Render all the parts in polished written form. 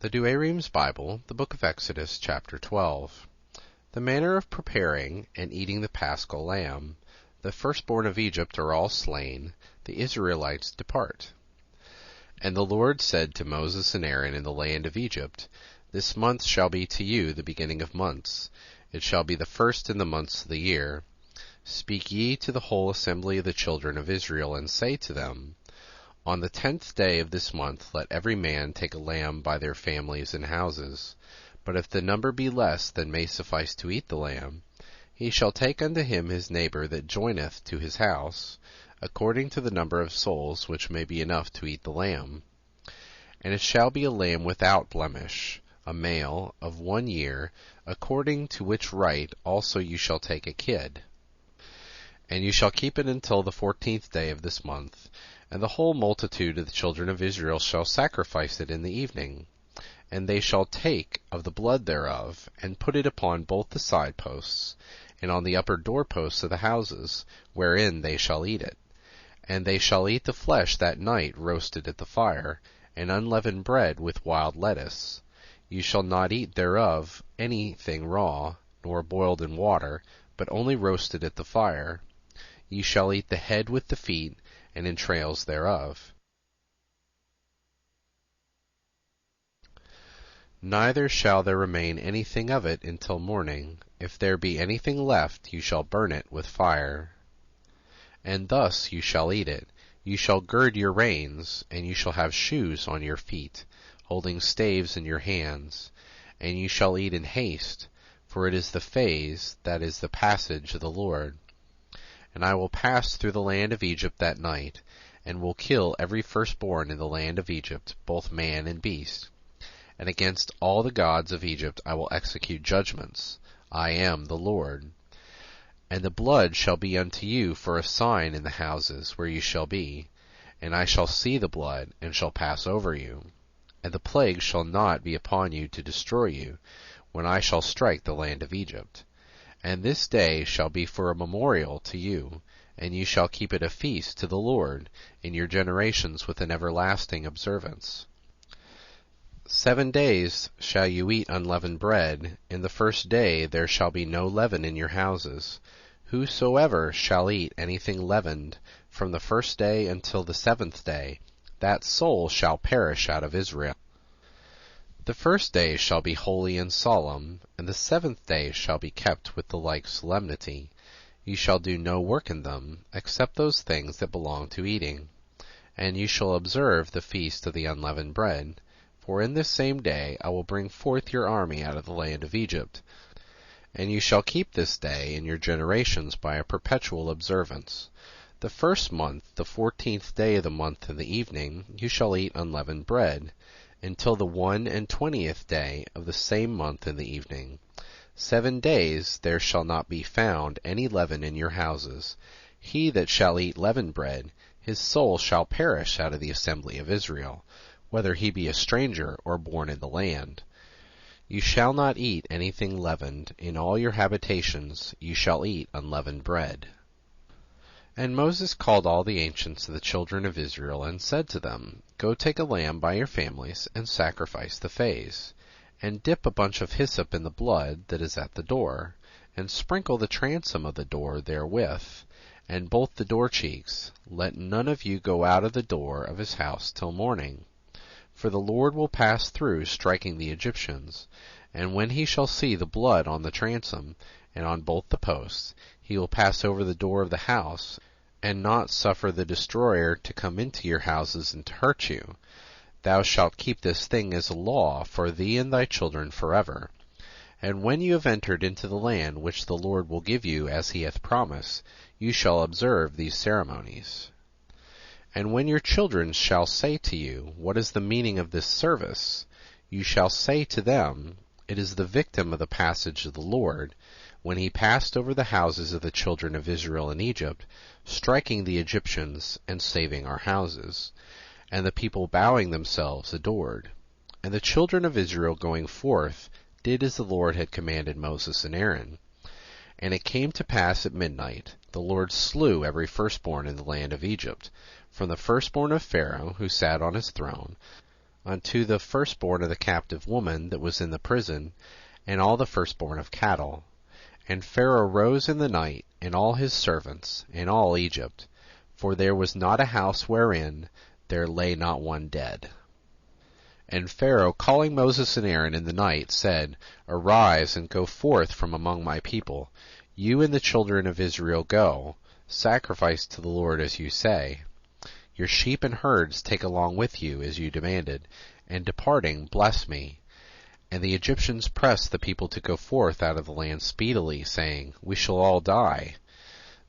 The Douay-Rheims Bible, the book of Exodus, chapter 12. The manner of preparing and eating the paschal lamb. The firstborn of Egypt are all slain. The Israelites depart. And the Lord said to Moses and Aaron in the land of Egypt, This month shall be to you the beginning of months. It shall be the first in the months of the year. Speak ye to the whole assembly of the children of Israel, and say to them, On the 10th day of this month let every man take a lamb by their families and houses. But if the number be less than may suffice to eat the lamb, he shall take unto him his neighbor that joineth to his house, according to the number of souls which may be enough to eat the lamb. And it shall be a lamb without blemish, a male of 1 year, according to which rite also you shall take a kid. And you shall keep it until the 14th day of this month. And the whole multitude of the children of Israel shall sacrifice it in the evening. And they shall take of the blood thereof, and put it upon both the side posts, and on the upper doorposts of the houses, wherein they shall eat it. And they shall eat the flesh that night roasted at the fire, and unleavened bread with wild lettuce. You shall not eat thereof anything raw, nor boiled in water, but only roasted at the fire. Ye shall eat the head with the feet, and entrails thereof. Neither shall there remain anything of it until morning. If there be anything left, you shall burn it with fire. And thus you shall eat it. You shall gird your reins, and you shall have shoes on your feet, holding staves in your hands. And you shall eat in haste, for it is the phase, that is the passage of the Lord. And I will pass through the land of Egypt that night, and will kill every firstborn in the land of Egypt, both man and beast. And against all the gods of Egypt I will execute judgments. I am the Lord. And the blood shall be unto you for a sign in the houses where you shall be. And I shall see the blood, and shall pass over you. And the plague shall not be upon you to destroy you, when I shall strike the land of Egypt. And this day shall be for a memorial to you, and you shall keep it a feast to the Lord in your generations with an everlasting observance. 7 days shall you eat unleavened bread. In the first day there shall be no leaven in your houses. Whosoever shall eat anything leavened from the first day until the 7th day, that soul shall perish out of Israel. The first day shall be holy and solemn, and the 7th day shall be kept with the like solemnity. You shall do no work in them, except those things that belong to eating. And you shall observe the feast of the unleavened bread. For in this same day I will bring forth your army out of the land of Egypt. And you shall keep this day in your generations by a perpetual observance. The first month, the 14th day of the month in the evening, you shall eat unleavened bread, until the 21st day of the same month in the evening. 7 days there shall not be found any leaven in your houses. He that shall eat leavened bread, his soul shall perish out of the assembly of Israel, whether he be a stranger or born in the land. You shall not eat anything leavened. In all your habitations you shall eat unleavened bread. And Moses called all the ancients of the children of Israel, and said to them, Go take a lamb by your families, and sacrifice the phase. And dip a bunch of hyssop in the blood that is at the door, and sprinkle the transom of the door therewith, and both the door cheeks. Let none of you go out of the door of his house till morning. For the Lord will pass through, striking the Egyptians. And when he shall see the blood on the transom, and on both the posts, he will pass over the door of the house, and not suffer the destroyer to come into your houses and to hurt you. Thou shalt keep this thing as a law for thee and thy children forever. And when you have entered into the land which the Lord will give you as he hath promised, you shall observe these ceremonies. And when your children shall say to you, What is the meaning of this service? You shall say to them, It is the victim of the passage of the Lord, when he passed over the houses of the children of Israel in Egypt, striking the Egyptians and saving our houses. And the people bowing themselves adored. And the children of Israel going forth did as the Lord had commanded Moses and Aaron. And it came to pass at midnight, the Lord slew every firstborn in the land of Egypt, from the firstborn of Pharaoh, who sat on his throne, unto the firstborn of the captive woman that was in the prison, and all the firstborn of cattle. And Pharaoh rose in the night, and all his servants, and all Egypt, for there was not a house wherein there lay not one dead. And Pharaoh, calling Moses and Aaron in the night, said, Arise, and go forth from among my people. You and the children of Israel go, sacrifice to the Lord as you say. Your sheep and herds take along with you as you demanded, and departing bless me. And the Egyptians pressed the people to go forth out of the land speedily, saying, We shall all die.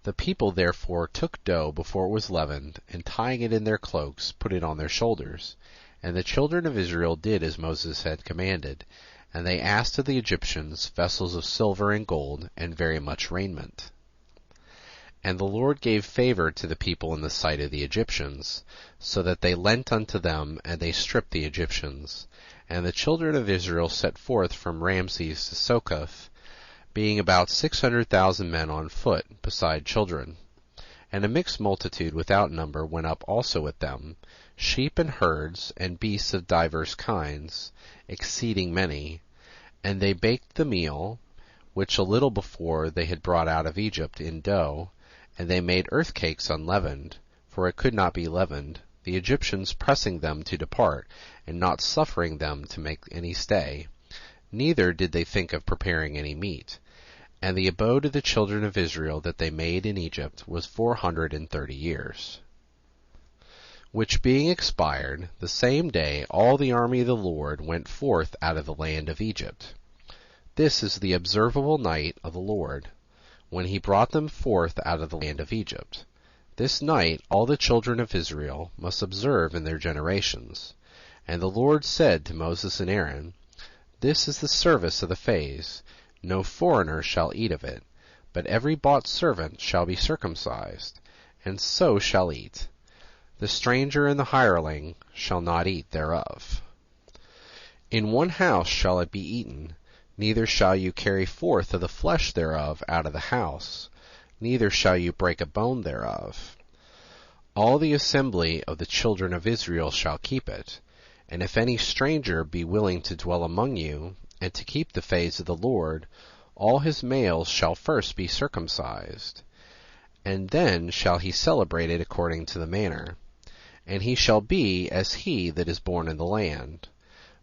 The people therefore took dough before it was leavened, and tying it in their cloaks, put it on their shoulders. And the children of Israel did as Moses had commanded, and they asked of the Egyptians vessels of silver and gold, and very much raiment. And the Lord gave favor to the people in the sight of the Egyptians, so that they lent unto them, and they stripped the Egyptians. And the children of Israel set forth from Ramses to Succoth, being about 600,000 men on foot, beside children. And a mixed multitude without number went up also with them, sheep and herds, and beasts of divers kinds, exceeding many. And they baked the meal, which a little before they had brought out of Egypt in dough, and they made earth cakes unleavened, for it could not be leavened, the Egyptians pressing them to depart, and not suffering them to make any stay. Neither did they think of preparing any meat. And the abode of the children of Israel that they made in Egypt was 430 years. Which being expired, the same day all the army of the Lord went forth out of the land of Egypt. This is the observable night of the Lord, when he brought them forth out of the land of Egypt. This night all the children of Israel must observe in their generations. And the Lord said to Moses and Aaron, This is the service of the phase. No foreigner shall eat of it, but every bought servant shall be circumcised, and so shall eat. The stranger and the hireling shall not eat thereof. In one house shall it be eaten, neither shall you carry forth of the flesh thereof out of the house, neither shall you break a bone thereof. All the assembly of the children of Israel shall keep it. And if any stranger be willing to dwell among you, and to keep the phase of the Lord, all his males shall first be circumcised, and then shall he celebrate it according to the manner. And he shall be as he that is born in the land.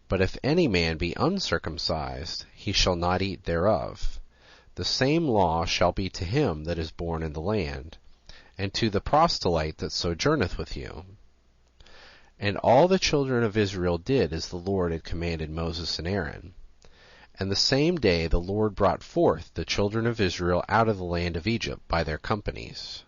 But if any man be uncircumcised, he shall not eat thereof. The same law shall be to him that is born in the land, and to the proselyte that sojourneth with you. And all the children of Israel did as the Lord had commanded Moses and Aaron. And the same day the Lord brought forth the children of Israel out of the land of Egypt by their companies.